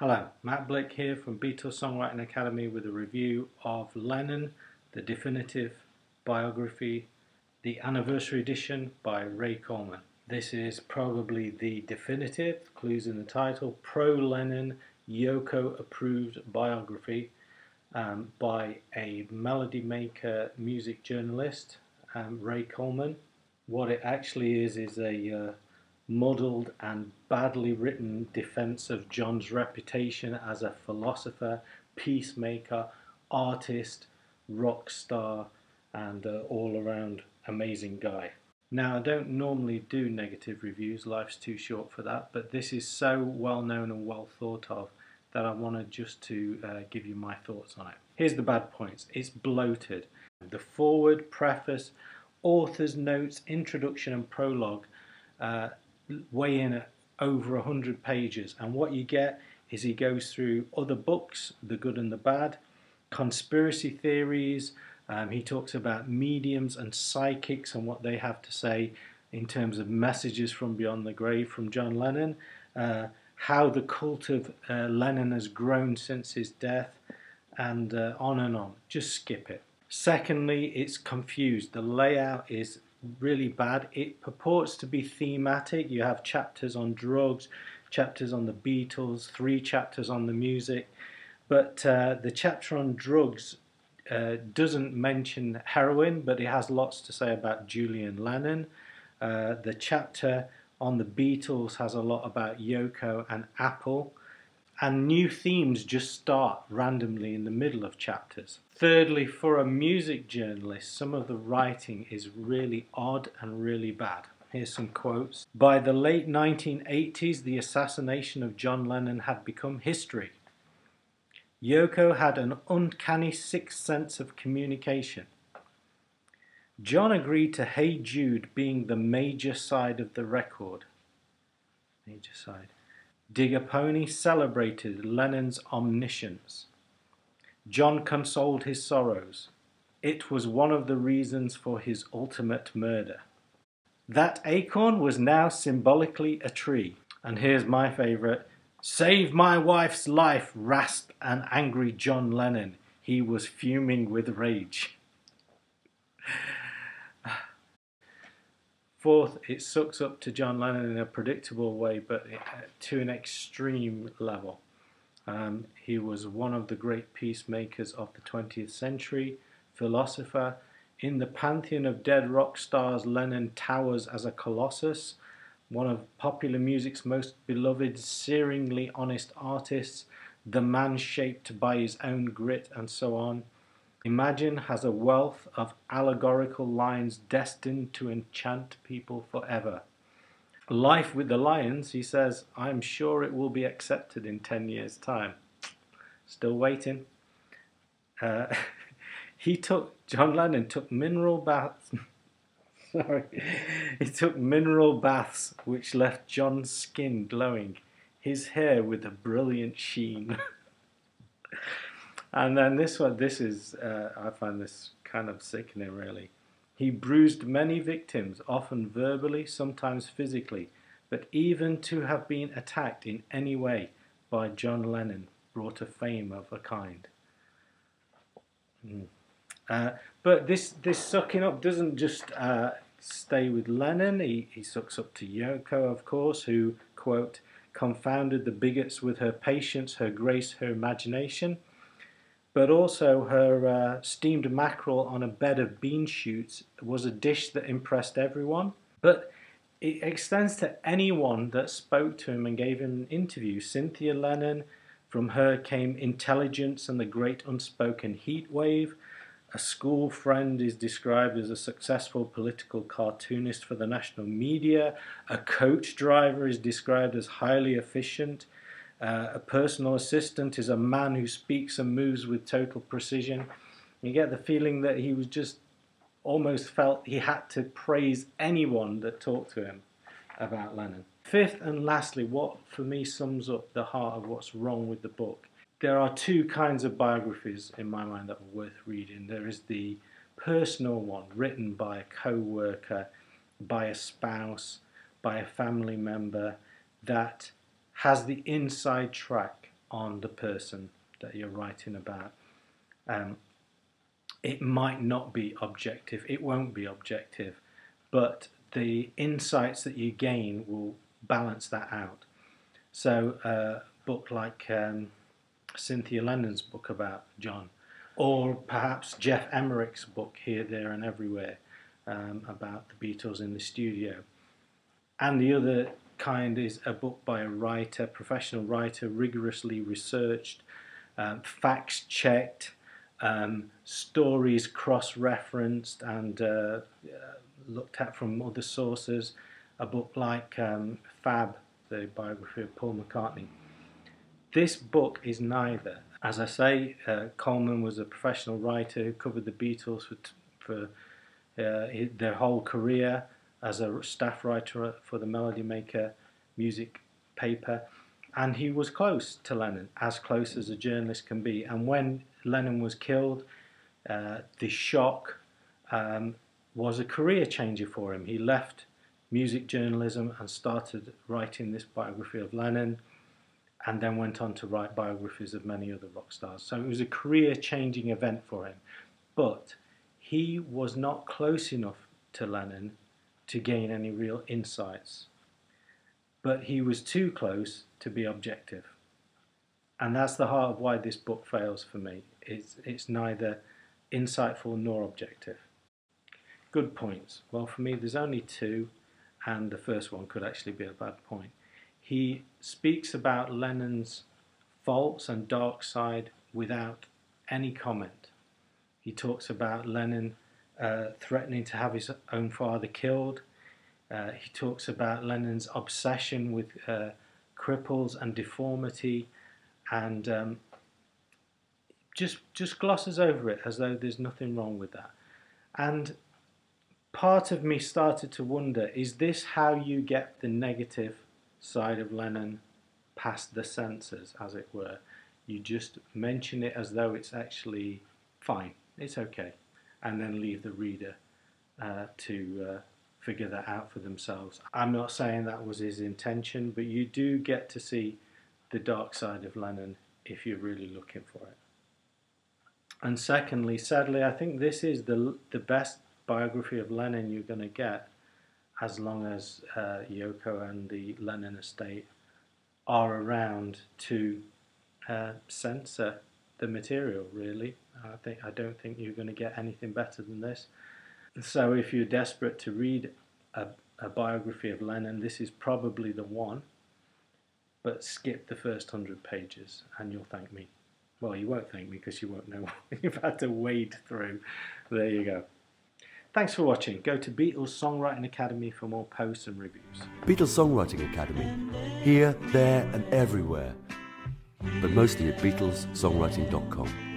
Hello, Matt Blick here from Beatles Songwriting Academy with a review of Lennon, the definitive biography, the anniversary edition by Ray Coleman. This is probably the definitive, clues in the title, pro-Lennon, Yoko approved biography by a melody maker, music journalist, Ray Coleman. What it actually is a muddled and badly written defense of John's reputation as a philosopher, peacemaker, artist, rock star, and all-around amazing guy. Now, I don't normally do negative reviews, life's too short for that, but this is so well known and well thought of that I wanted just to give you my thoughts on it. Here's the bad points. It's bloated. The foreword, preface, author's notes, introduction and prologue weigh in at over 100 pages, and what you get is he goes through other books, the good and the bad, conspiracy theories, he talks about mediums and psychics and what they have to say in terms of messages from beyond the grave from John Lennon, how the cult of Lennon has grown since his death, and on and on. Just skip it. Secondly, it's confused. The layout is really bad. It purports to be thematic. You have chapters on drugs, chapters on the Beatles, 3 chapters on the music, but the chapter on drugs doesn't mention heroin, but it has lots to say about Julian Lennon. The chapter on the Beatles has a lot about Yoko and Apple, and new themes just start randomly in the middle of chapters. Thirdly, for a music journalist, some of the writing is really odd and really bad. Here's some quotes. By the late 1980s, the assassination of John Lennon had become history. Yoko had an uncanny sixth sense of communication. John agreed to Hey Jude being the major side of the record. Major side. Digger Pony celebrated Lennon's omniscience. John consoled his sorrows. It was one of the reasons for his ultimate murder. That acorn was now symbolically a tree. And here's my favourite. Save my wife's life, rasped an angry John Lennon. He was fuming with rage. Fourth, it sucks up to John Lennon in a predictable way, but to an extreme level. He was one of the great peacemakers of the 20th century, philosopher. In the pantheon of dead rock stars, Lennon towers as a colossus, one of popular music's most beloved, searingly honest artists, the man shaped by his own grit, and so on. Imagine has a wealth of allegorical lines destined to enchant people forever. Life with the Lions, he says, I'm sure it will be accepted in 10 years' time. Still waiting. John Lennon took mineral baths. Sorry. He took mineral baths which left John's skin glowing, his hair with a brilliant sheen. And then this one, I find this kind of sickening really. He bruised many victims, often verbally, sometimes physically, but even to have been attacked in any way by John Lennon brought a fame of a kind. But this sucking up doesn't just stay with Lennon. He sucks up to Yoko, of course, who, quote, confounded the bigots with her patience, her grace, her imagination. But also her steamed mackerel on a bed of bean shoots was a dish that impressed everyone. But it extends to anyone that spoke to him and gave him an interview. Cynthia Lennon, from her came intelligence and the great unspoken heat wave. A school friend is described as a successful political cartoonist for the national media. A coach driver is described as highly efficient. A personal assistant is a man who speaks and moves with total precision. You get the feeling that he was just almost felt he had to praise anyone that talked to him about Lennon. Fifth and lastly, what for me sums up the heart of what's wrong with the book. There are 2 kinds of biographies in my mind that are worth reading. There is the personal one written by a co-worker, by a spouse, by a family member that has the inside track on the person that you're writing about. It might not be objective, it won't be objective, but the insights that you gain will balance that out. So a book like Cynthia Lennon's book about John, or perhaps Jeff Emmerich's book Here, There and Everywhere, about the Beatles in the studio. And the other kind is a book by a writer, professional writer, rigorously researched, facts checked, stories cross-referenced and looked at from other sources. A book like Fab, the biography of Paul McCartney. This book is neither. As I say, Coleman was a professional writer who covered the Beatles for their whole career as a staff writer for the Melody Maker music paper, and he was close to Lennon, as close as a journalist can be. And when Lennon was killed, the shock was a career changer for him. He left music journalism and started writing this biography of Lennon, and then went on to write biographies of many other rock stars. So it was a career-changing event for him. But he was not close enough to Lennon to gain any real insights. But he was too close to be objective. And that's the heart of why this book fails for me. It's neither insightful nor objective. Good points. Well, for me, there's only two, and the first one could actually be a bad point. He speaks about Lennon's faults and dark side without any comment. He talks about Lennon threatening to have his own father killed. He talks about Lennon's obsession with cripples and deformity, and just glosses over it as though there's nothing wrong with that. And part of me started to wonder, is this how you get the negative side of Lennon past the censors, as it were? You just mention it as though it's actually fine, it's okay, and then leave the reader to figure that out for themselves. I'm not saying that was his intention, but you do get to see the dark side of Lennon if you're really looking for it. And secondly, sadly, I think this is the best biography of Lennon you're going to get, as long as Yoko and the Lennon estate are around to censor the material, really. I don't think you're going to get anything better than this. So if you're desperate to read a biography of Lennon, this is probably the one, but skip the first 100 pages and you'll thank me. Well, you won't thank me because you won't know what you've had to wade through. There you go. Thanks for watching. Go to Beatles Songwriting Academy for more posts and reviews. Beatles Songwriting Academy. Here, there and everywhere. But mostly at BeatlesSongwriting.com.